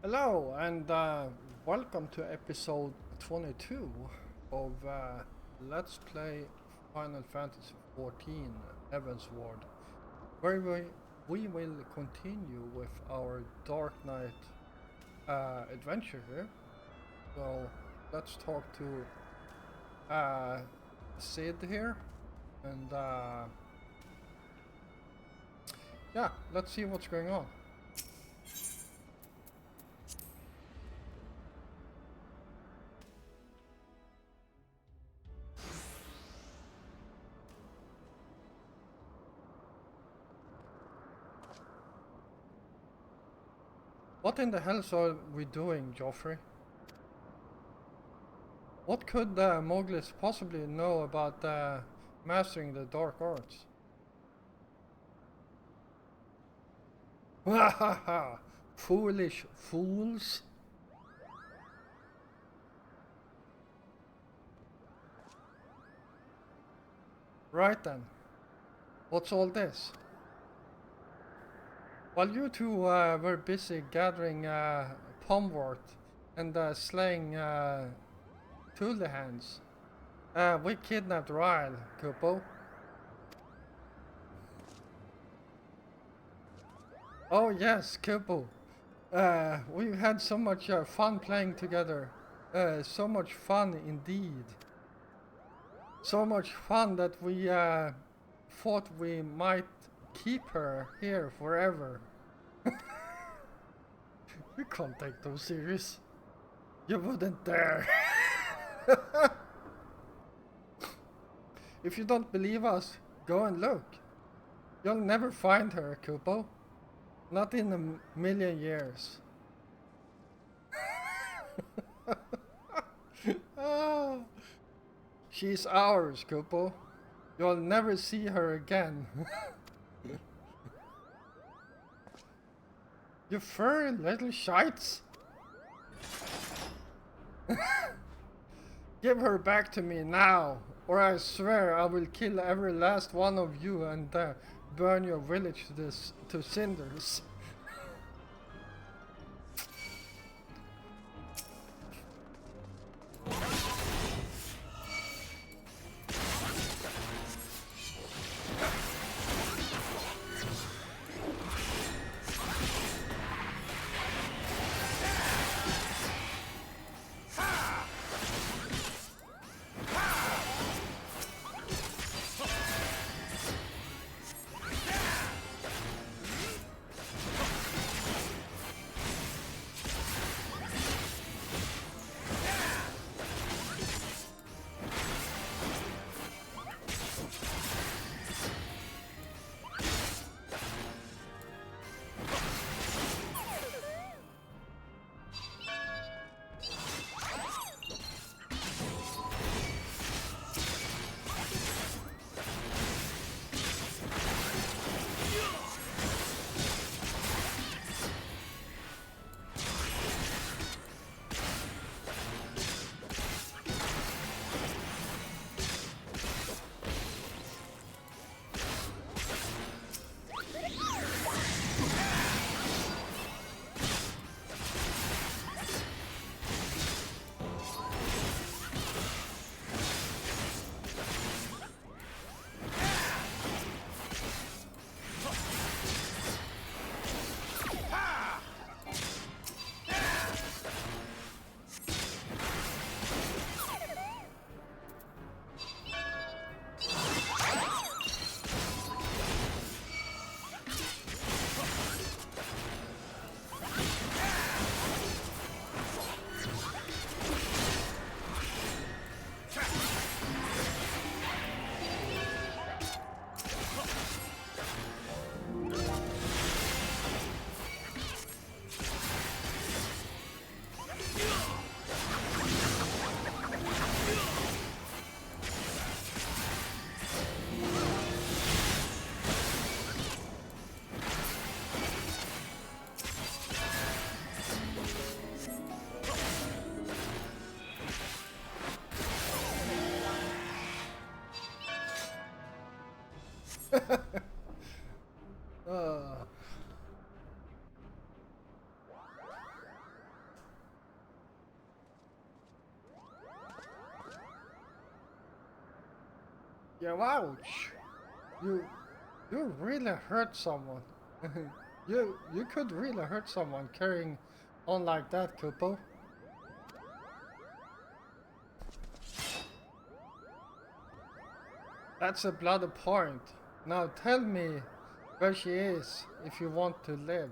Hello and welcome to episode 22 of Let's Play Final Fantasy XIV Heavensward, where we will continue with our Dark Knight adventure here. So let's talk to Sid here and yeah, let's see what's going on. What in the hell are we doing, Joffrey? What could Mowgli possibly know about mastering the dark arts? Ha ha ha! Foolish fools! Right then, what's all this? While you two were busy gathering pomwort and slaying Thule hands, we kidnapped Ryle, Kupo. Oh yes, Kupo. We had so much fun playing together. So much fun indeed. So much fun that we thought we might keep her here forever. You can't take those serious. You wouldn't dare. If you don't believe us, go and look. You'll never find her, Kupo. Not in a million years. Oh, she's ours, Kupo. You'll never see her again. You furry little shites! Give her back to me now, or I swear I will kill every last one of you and burn your village to cinders. Yeah, ouch! You really hurt someone. You could really hurt someone carrying on like that, Kupo. That's a bloody point. Now tell me where she is if you want to live.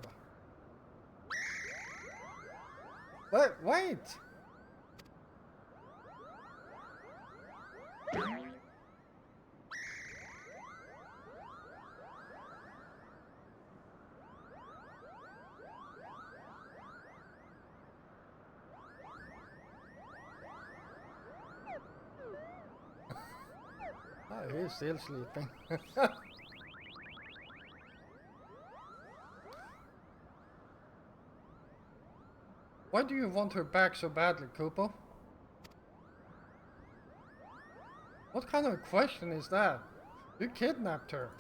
Wait! Oh, he's still sleeping. Why do you want her back so badly, Kupo? What kind of question is that? You kidnapped her.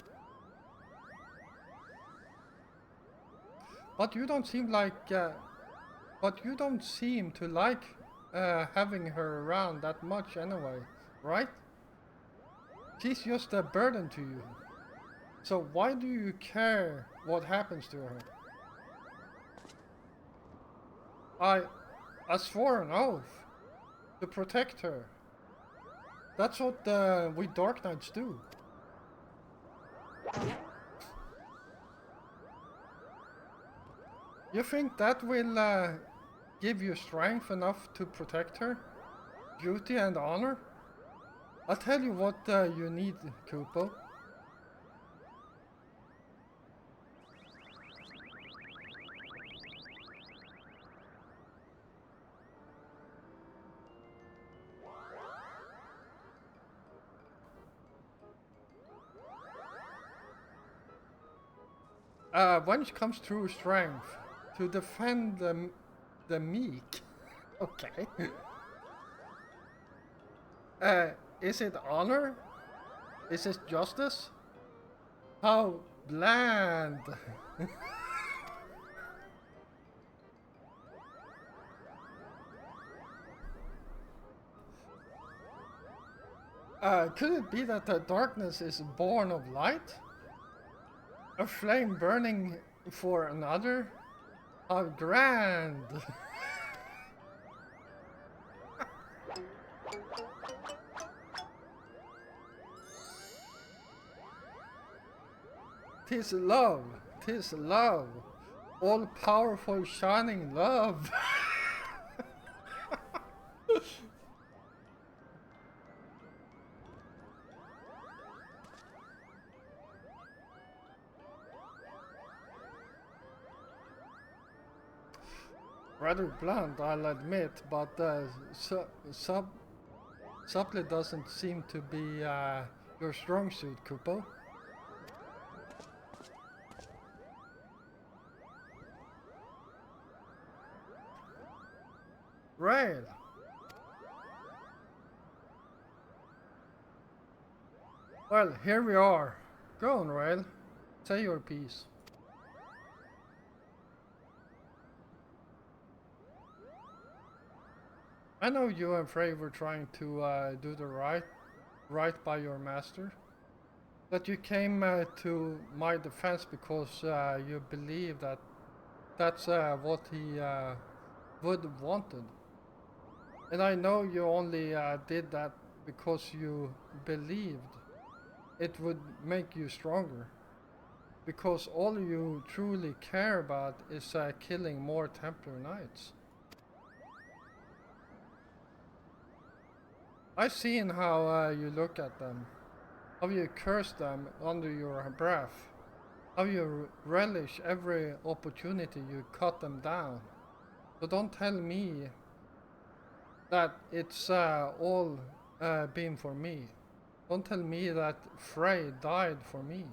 But you don't seem like... but you don't seem to like having her around that much anyway, right? She's just a burden to you. So why do you care what happens to her? I swore an oath to protect her. That's what we Dark Knights do. You think that will give you strength enough to protect her? Duty and honor? I'll tell you what you need, Kupo. When it comes to strength, to defend the meek. Okay. Is it honor? Is it justice? How bland. Could it be that the darkness is born of light? A flame burning for another? How grand! Tis love, tis love, all-powerful shining love. Rather blunt, I'll admit, but subtly doesn't seem to be your strong suit, Kupo. Rail! Well, here we are. Go on, Rail. Say your piece. I know you and Frey were trying to do the right by your master. That you came to my defense because you believe that that's what he would have wanted. And I know you only did that because you believed it would make you stronger. Because all you truly care about is killing more Templar Knights. I've seen how you look at them, how you curse them under your breath, how you relish every opportunity you cut them down. So don't tell me that it's all been for me. Don't tell me that Frey died for me.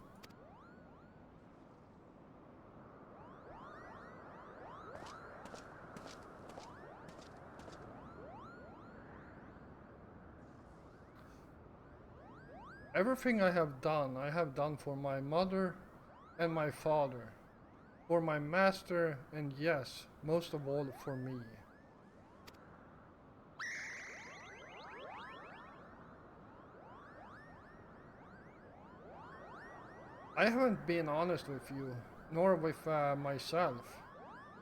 Everything I have done for my mother and my father, for my master, and yes, most of all for me. I haven't been honest with you, nor with myself,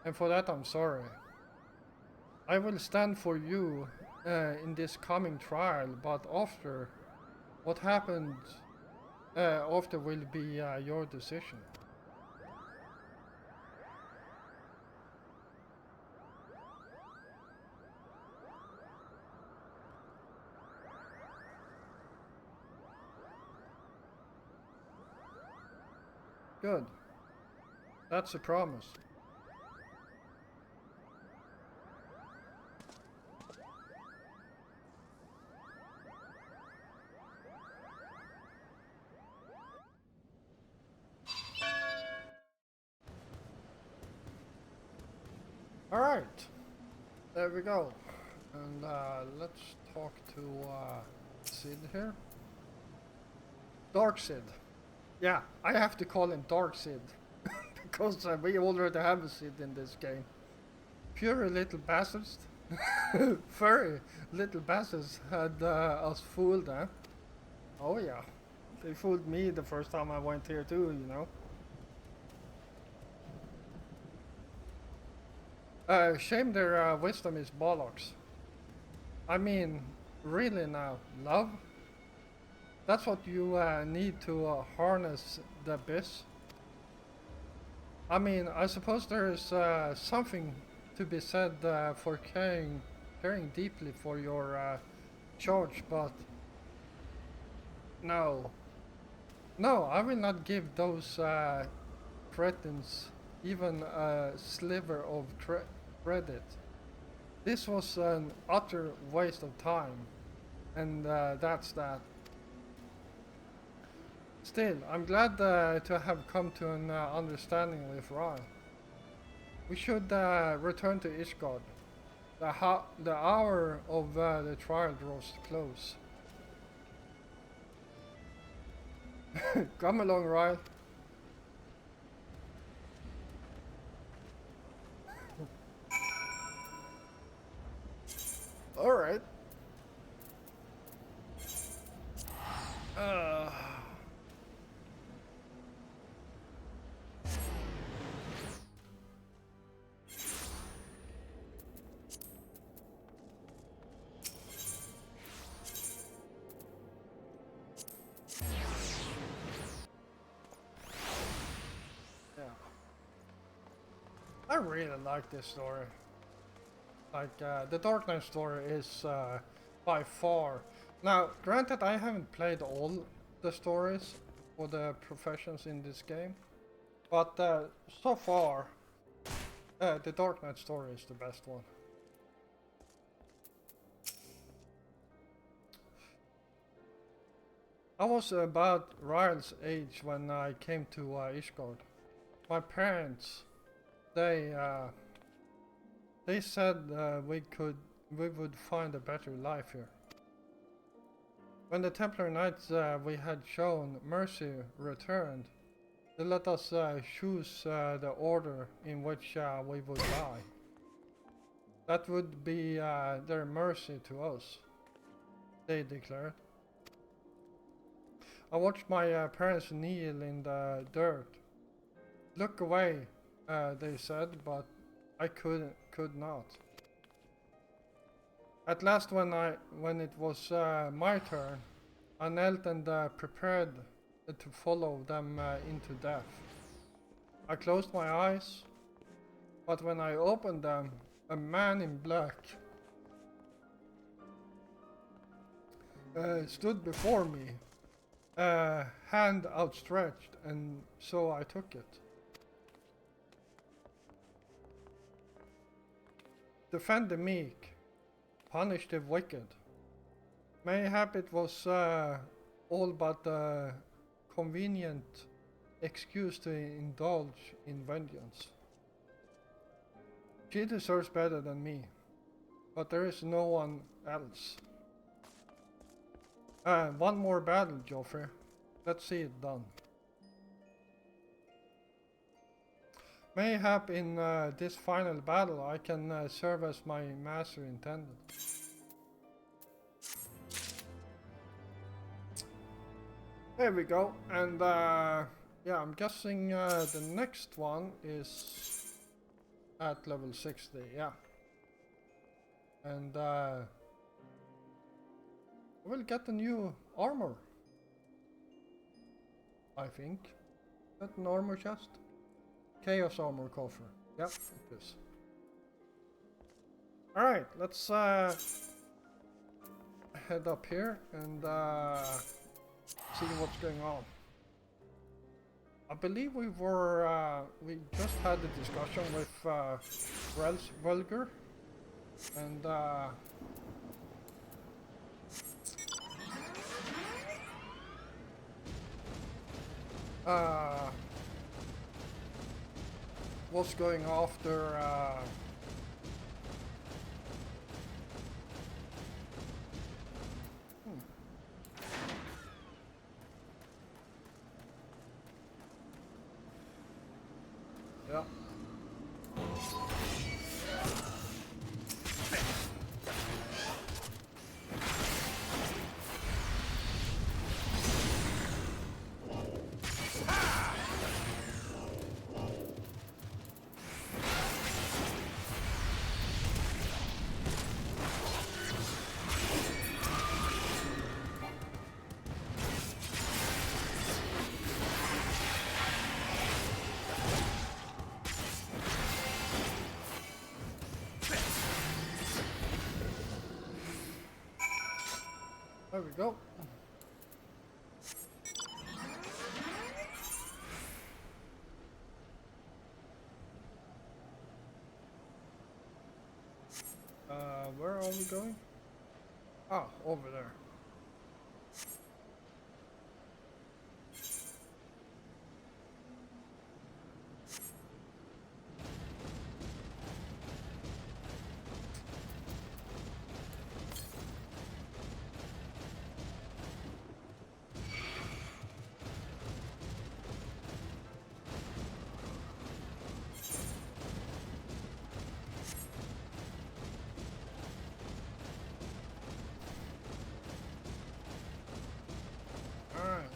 and for that I'm sorry. I will stand for you in this coming trial, but after, what happened after will be your decision. Good. That's a promise. Alright. There we go. And let's talk to Sid here. Dark Sid. Yeah, I have to call him Dark Sid. Because we already have a Sid in this game. Pure little bastards. Furry little bastards had us fooled, huh? Oh yeah. They fooled me the first time I went here too, you know. Shame their wisdom is bollocks. I mean, really now, love? That's what you need to harness the abyss? I mean, I suppose there is something to be said for caring deeply for your charge, but no. No, I will not give those cretins even a sliver of credit. This was an utter waste of time, and that's that. Still, I'm glad to have come to an understanding with Ryan. We should return to Ishgard. The hour of the trial draws close. Come along, Ryan. Alright. Yeah. I really like this story. Like, the Dark Knight story is by far... Now, granted, I haven't played all the stories for the professions in this game, but so far, the Dark Knight story is the best one. I was about Ryle's age when I came to Ishgard. My parents, they said we would find a better life here. When the Templar Knights we had shown mercy returned, they let us choose the order in which we would die. That would be their mercy to us, they declared. I watched my parents kneel in the dirt. Look away, they said, but I could not. At last, when it was my turn, I knelt and prepared to follow them into death. I closed my eyes, but when I opened them, a man in black stood before me, hand outstretched, and so I took it. Defend the meek, punish the wicked. Mayhap it was all but a convenient excuse to indulge in vengeance. She deserves better than me, but there is no one else. One more battle, Joffrey. Let's see it done. Mayhap in this final battle I can serve as my master intended. There we go, and Yeah, I'm guessing the next one is at level 60, yeah. And we'll get a new armor. I think. Is that an armor chest? Chaos armor coffer. Yep, it is. Alright, let's head up here and see what's going on. I believe we just had a discussion with Welger, and was going after yeah. There we go. Where are we going? Ah, over there. Alright.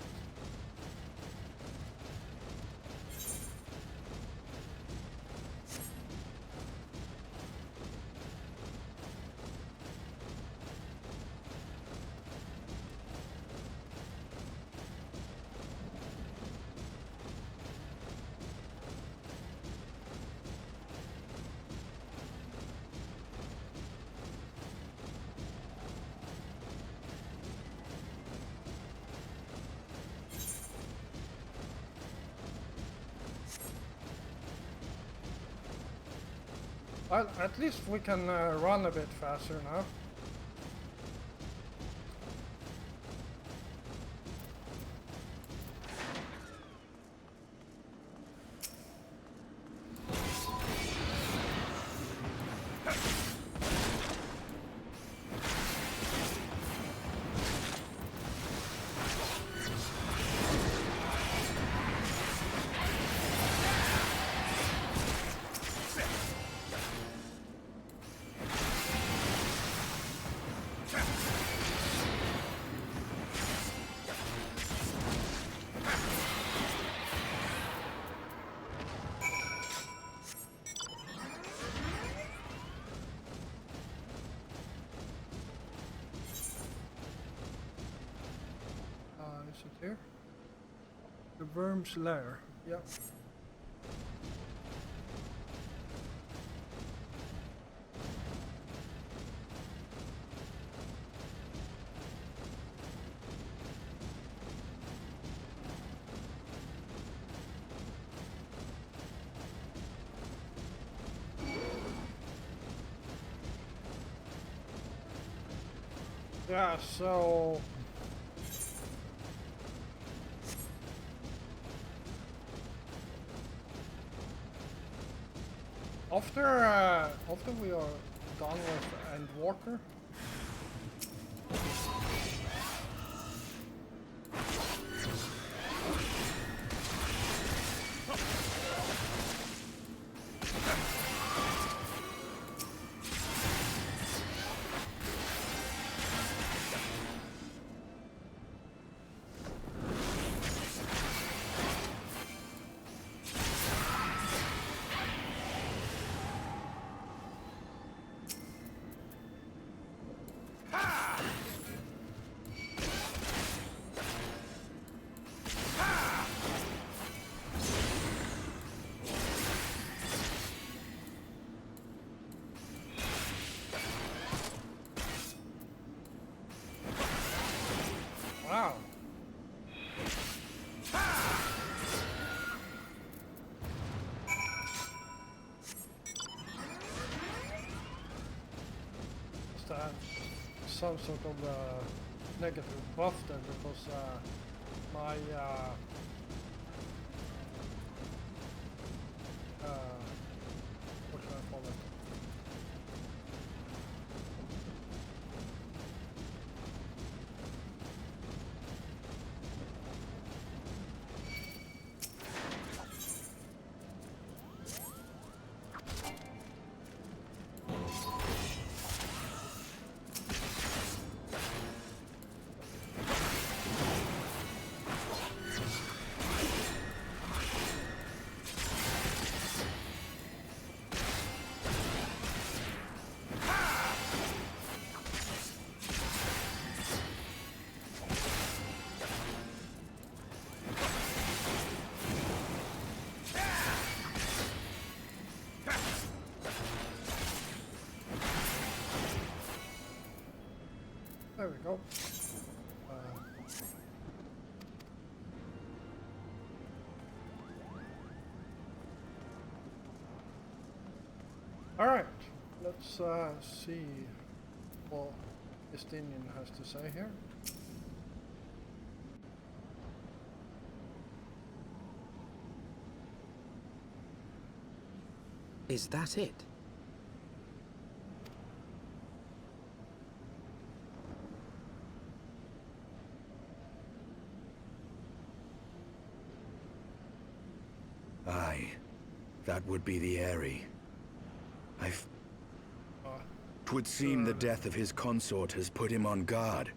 Well, at least we can run a bit faster now. Is it here? The worm's lair. Yep. Yeah, so after we are done with Endwalker, some sort of negative buff there because my what should I call it? There we go. All right, let's see what Estinian has to say here. Is that it? Aye, that would be the Eyrie. Twould seem the death of his consort has put him on guard.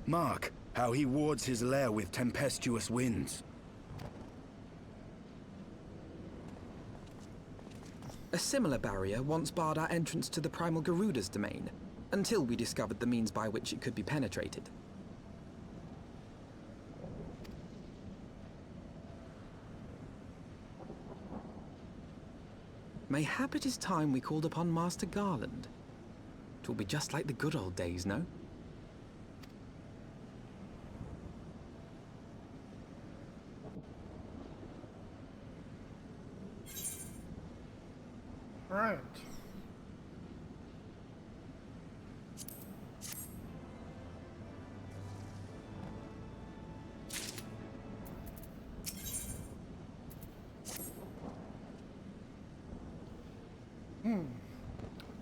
Mark how he wards his lair with tempestuous winds. A similar barrier once barred our entrance to the primal Garuda's domain, until we discovered the means by which it could be penetrated. Mayhap it is time we called upon Master Garland. 'Twill be just like the good old days, no? Right.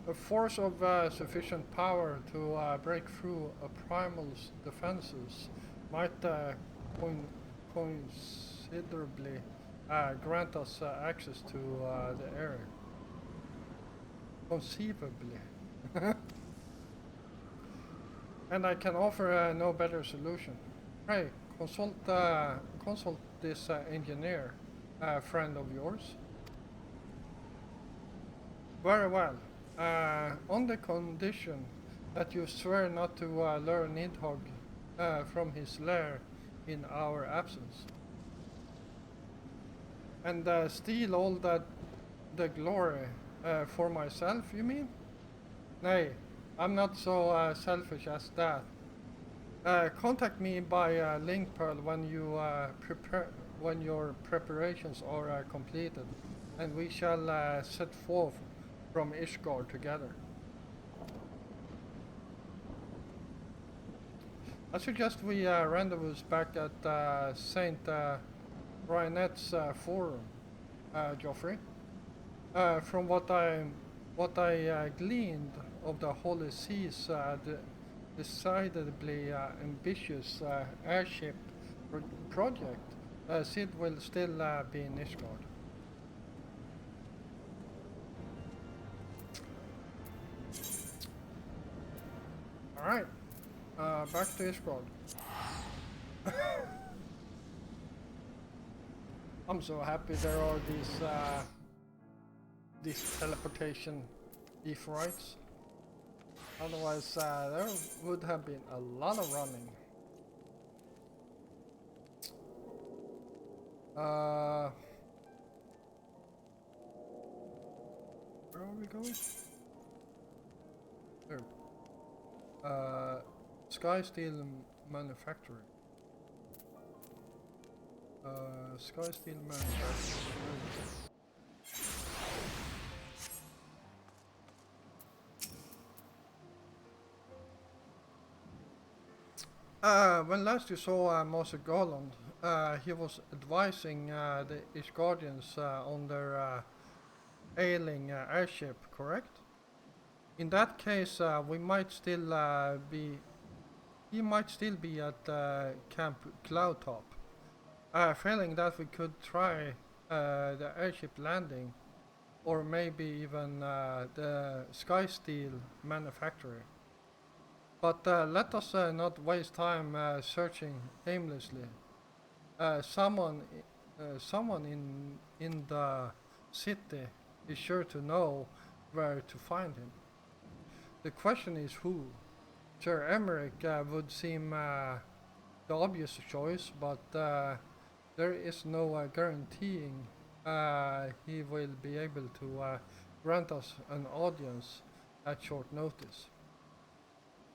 A force of sufficient power to break through a primal's defenses might considerably grant us access to the area. Conceivably. And I can offer no better solution. Hey, consult this engineer, friend of yours. Very well. On the condition that you swear not to lure Nidhogg from his lair in our absence. And steal all the glory for myself, you mean? Nay, I'm not so selfish as that. Contact me by link pearl when your preparations are completed, and we shall set forth from Ishgard together. I suggest we rendezvous back at Saint Ryanet's forum, Geoffrey. From what I gleaned of the Holy Sea's decidedly ambitious airship project, Sid will still be in Ishgard. Alright, back to Ishgard. I'm so happy there are these teleportation Ephorites. Otherwise, there would have been a lot of running. Where are we going? There. Sky Steel Manufacturing. Sky Steel Manufacturing. When last you saw Master Garland, he was advising the Ishgardians on their ailing airship, correct? In that case, we might still be. He might still be at Camp Cloudtop. Failing that, we could try the airship landing, or maybe even the Sky Steel manufactory. But let us not waste time searching aimlessly. Someone, someone in the city is sure to know where to find him. The question is who. Sir Emmerich would seem the obvious choice, but there is no guaranteeing he will be able to grant us an audience at short notice.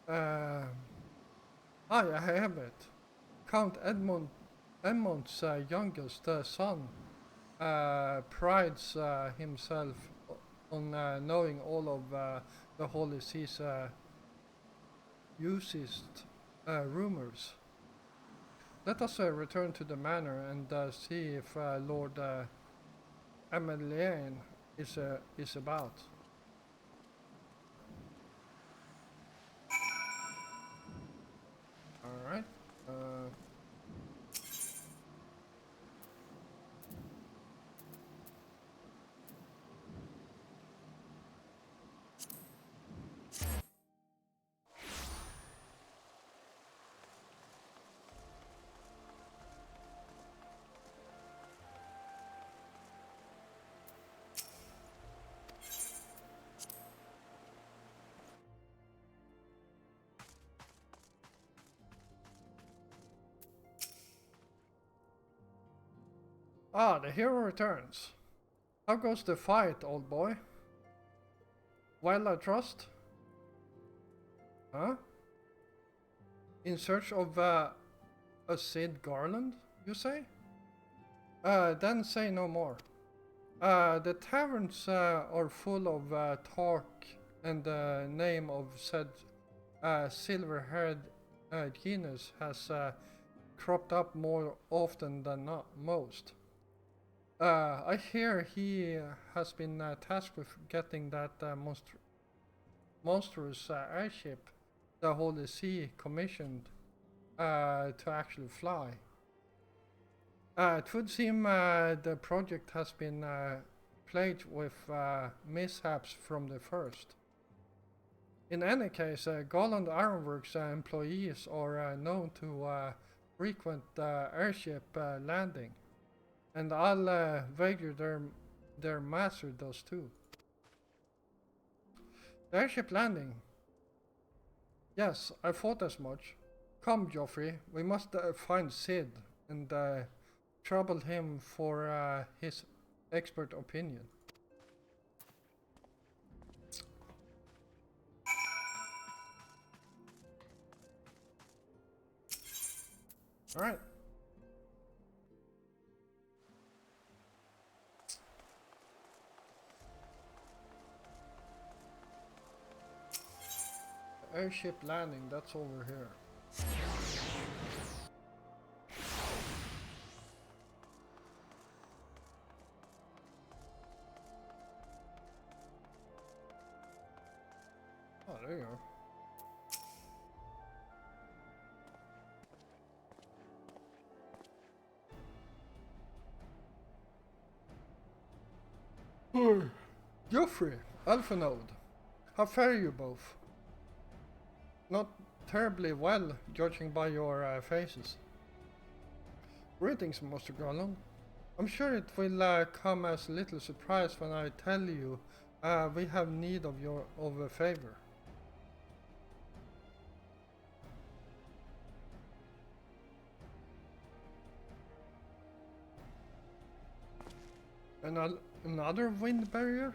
Uh, I have it. Count Edmund's youngest son prides himself on knowing all of the Holy See's usest rumors. Let us return to the manor and see if Lord Amelien is about. All right. Ah, the hero returns. How goes the fight, old boy? Well, I trust. Huh? In search of a Sid Garland, you say? Then say no more. The taverns are full of talk and the name of said silver-haired genius has cropped up more often than not most. I hear he has been tasked with getting that monstrous airship the Holy See commissioned to actually fly. It would seem the project has been plagued with mishaps from the first. In any case, Garland Ironworks employees are known to frequent airship landing, and I'll wager their master does too. The airship landing. Yes, I thought as much. Come, Joffrey, we must find Sid and trouble him for his expert opinion. Alright. Airship landing, that's over here. Oh, there you go. Joffrey, Alphanode, how fare you both? Not terribly well, judging by your faces. Greetings, Master Garland. I'm sure it will come as little surprise when I tell you we have need of a favor. Another wind barrier?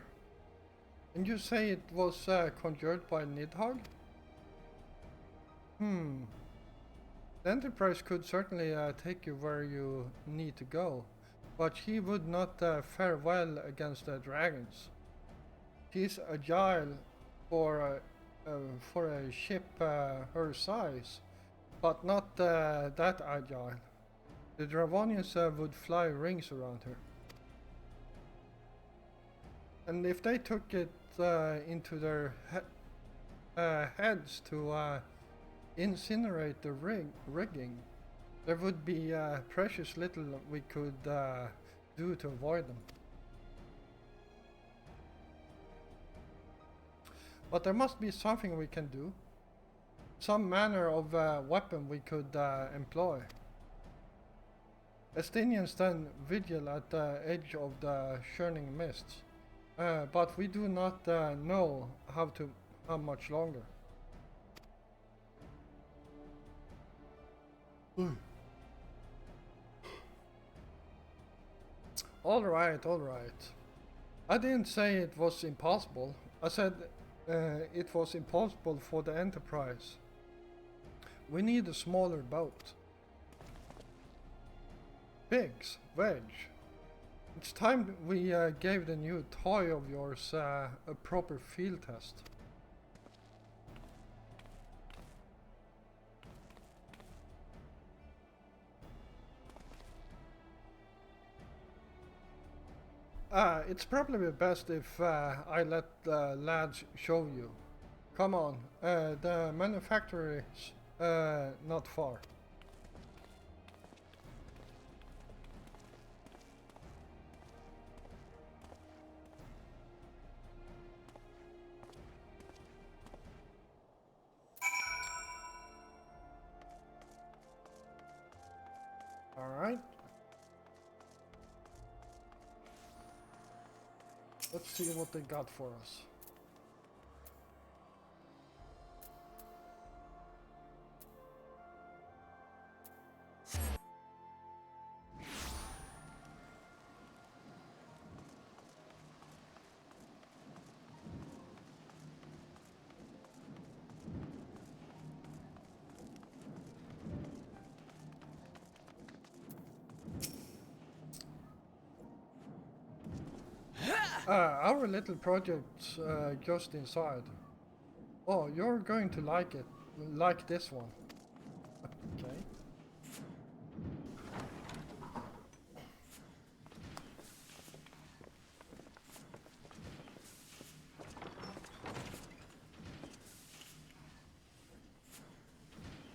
And you say it was conjured by Nidhogg? The Enterprise could certainly take you where you need to go, but he would not fare well against the dragons. She's agile for a ship her size, but not that agile. The Dravonians would fly rings around her. And if they took it into their heads to incinerate the rigging, there would be precious little we could do to avoid them. But there must be something we can do. Some manner of weapon we could employ. Estinians stand vigil at the edge of the churning mists, but we do not know how much longer. All right. I didn't say it was impossible. I said it was impossible for the Enterprise. We need a smaller boat. Pigs, veg. It's time we gave the new toy of yours a proper field test. It's probably best if I let the lads show you. Come on, the manufacturer is not far. All right. Let's see what they got for us. Our little project's just inside. Oh, you're going to like it. Like this one. Okay.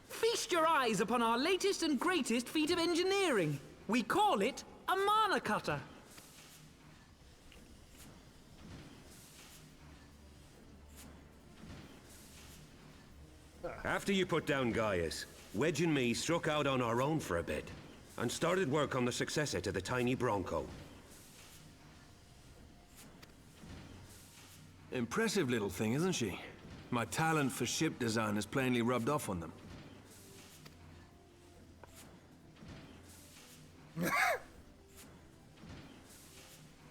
Feast your eyes upon our latest and greatest feat of engineering. We call it a mana cutter. After you put down Gaius, Wedge and me struck out on our own for a bit, and started work on the successor to the tiny Bronco. Impressive little thing, isn't she? My talent for ship design has plainly rubbed off on them.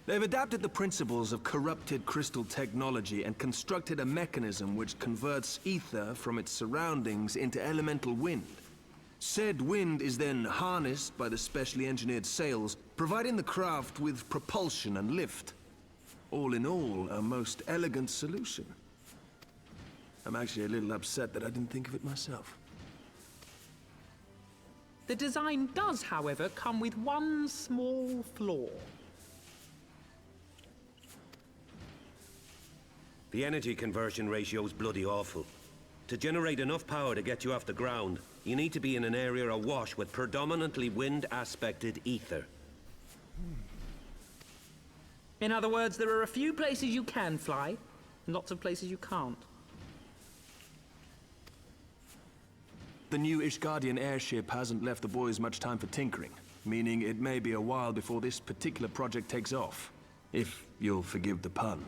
They've adapted the principles of corrupted crystal technology and constructed a mechanism which converts ether from its surroundings into elemental wind. Said wind is then harnessed by the specially engineered sails, providing the craft with propulsion and lift. All in all, a most elegant solution. I'm actually a little upset that I didn't think of it myself. The design does, however, come with one small flaw. The energy conversion ratio's bloody awful. To generate enough power to get you off the ground, you need to be in an area awash with predominantly wind-aspected ether. In other words, there are a few places you can fly, and lots of places you can't. The new Ishgardian airship hasn't left the boys much time for tinkering, meaning it may be a while before this particular project takes off. If you'll forgive the pun.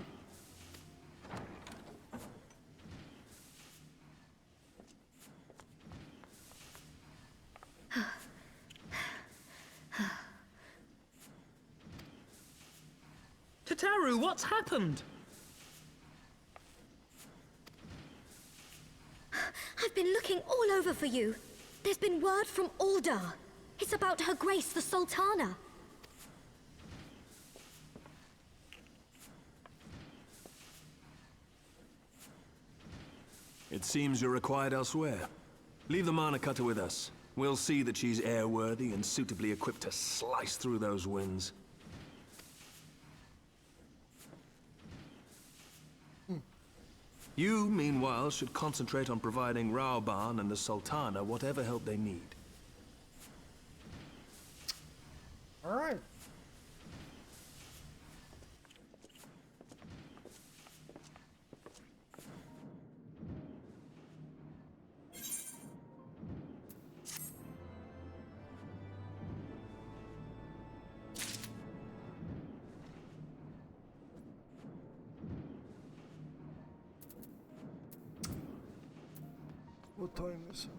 Tataru, what's happened? I've been looking all over for you. There's been word from Aldar. It's about Her Grace the Sultana. It seems you're required elsewhere. Leave the Mana Cutter with us. We'll see that she's airworthy and suitably equipped to slice through those winds. You, meanwhile, should concentrate on providing Raoban and the Sultana whatever help they need. All right. What time is it?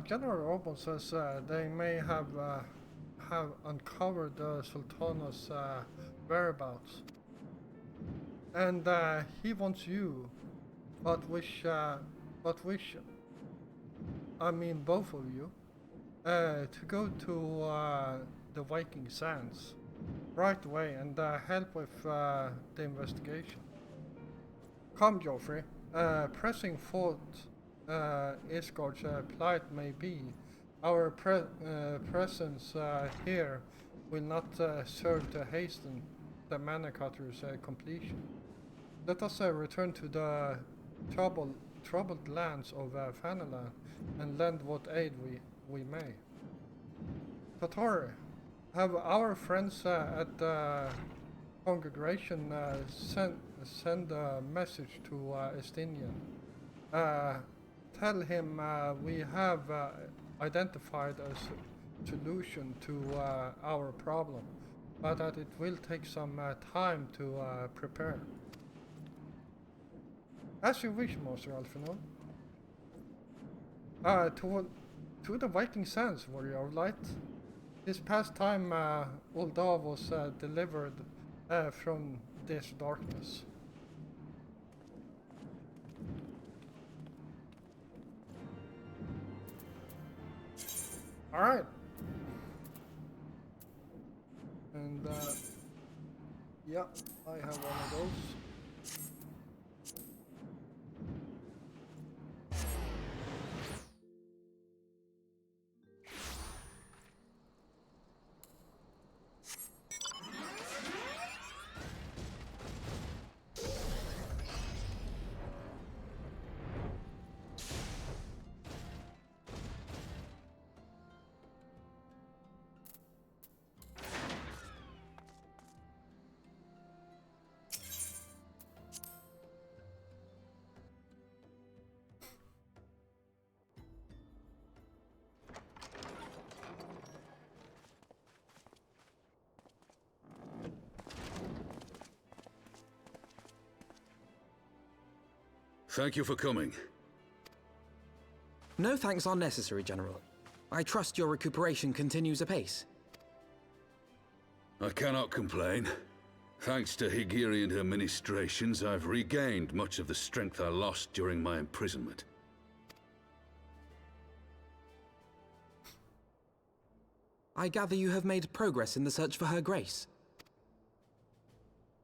General Orban says they may have uncovered the Sultana's whereabouts, and he wants you, but I mean both of you, to go to the Viking Sands right away and help with the investigation. Come, Joffrey. Pressing thought Isgard's plight may be, our presence here will not serve to hasten the Mana Cutter's completion. Let us return to the troubled lands of Fanaland and lend what aid we may. Tatori, have our friends at the congregation send a message to Estinian. Tell him we have identified a solution to our problem, but that it will take some time to prepare. As you wish, Master Alphinaud. To the Viking Sands, Warrior of Light. This past time, Ulda was delivered from this darkness. Alright. And, yeah, I have one of those. Thank you for coming. No thanks are necessary, General. I trust your recuperation continues apace. I cannot complain. Thanks to Higiri and her ministrations, I've regained much of the strength I lost during my imprisonment. I gather you have made progress in the search for Her Grace.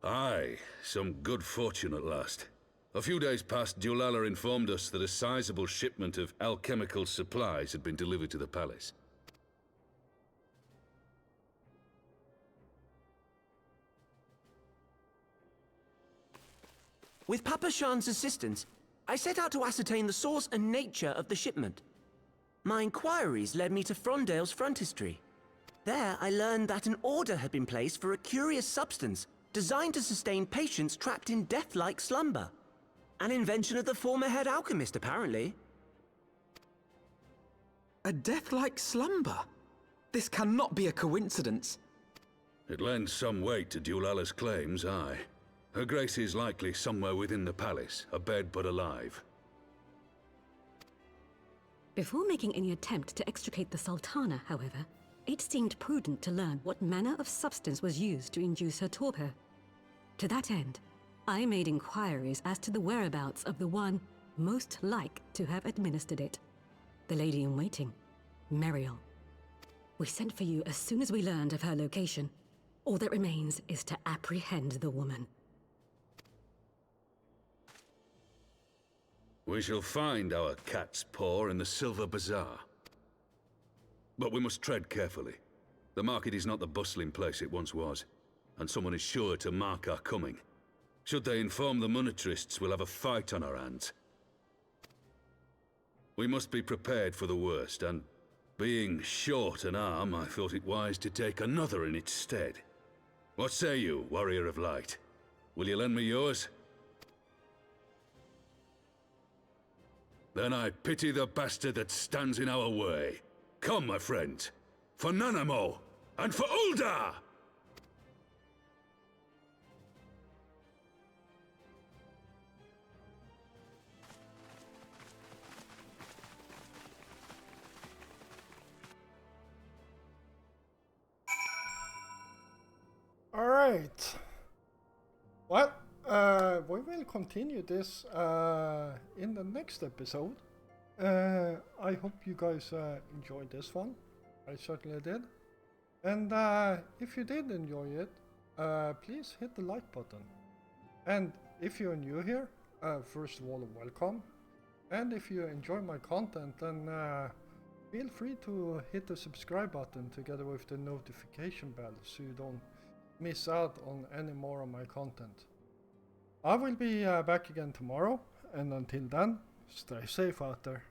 Aye, some good fortune at last. A few days past, Dulala informed us that a sizable shipment of alchemical supplies had been delivered to the palace. With Papa Shan's assistance, I set out to ascertain the source and nature of the shipment. My inquiries led me to Frondale's frontistery. There, I learned that an order had been placed for a curious substance designed to sustain patients trapped in death-like slumber. An invention of the former head alchemist, apparently. A death-like slumber? This cannot be a coincidence. It lends some weight to Dulala's claims, aye. Her Grace is likely somewhere within the palace, abed but alive. Before making any attempt to extricate the Sultana, however, it seemed prudent to learn what manner of substance was used to induce her torpor. To that end, I made inquiries as to the whereabouts of the one most like to have administered it. The lady in waiting, Meriel. We sent for you as soon as we learned of her location. All that remains is to apprehend the woman. We shall find our cat's paw in the Silver Bazaar. But we must tread carefully. The market is not the bustling place it once was, and someone is sure to mark our coming. Should they inform the monetarists, we'll have a fight on our hands. We must be prepared for the worst, and being short an arm, I thought it wise to take another in its stead. What say you, Warrior of Light? Will you lend me yours? Then I pity the bastard that stands in our way. Come, my friends, for Nanamo, and for Ul'dah! Alright. Well, we will continue this in the next episode. I hope you guys enjoyed this one. I certainly did. And if you did enjoy it, please hit the like button. And if you're new here, first of all, welcome. And if you enjoy my content, then feel free to hit the subscribe button together with the notification bell so you don't miss out on any more of my content. I will be back again tomorrow, and until then, stay safe out there.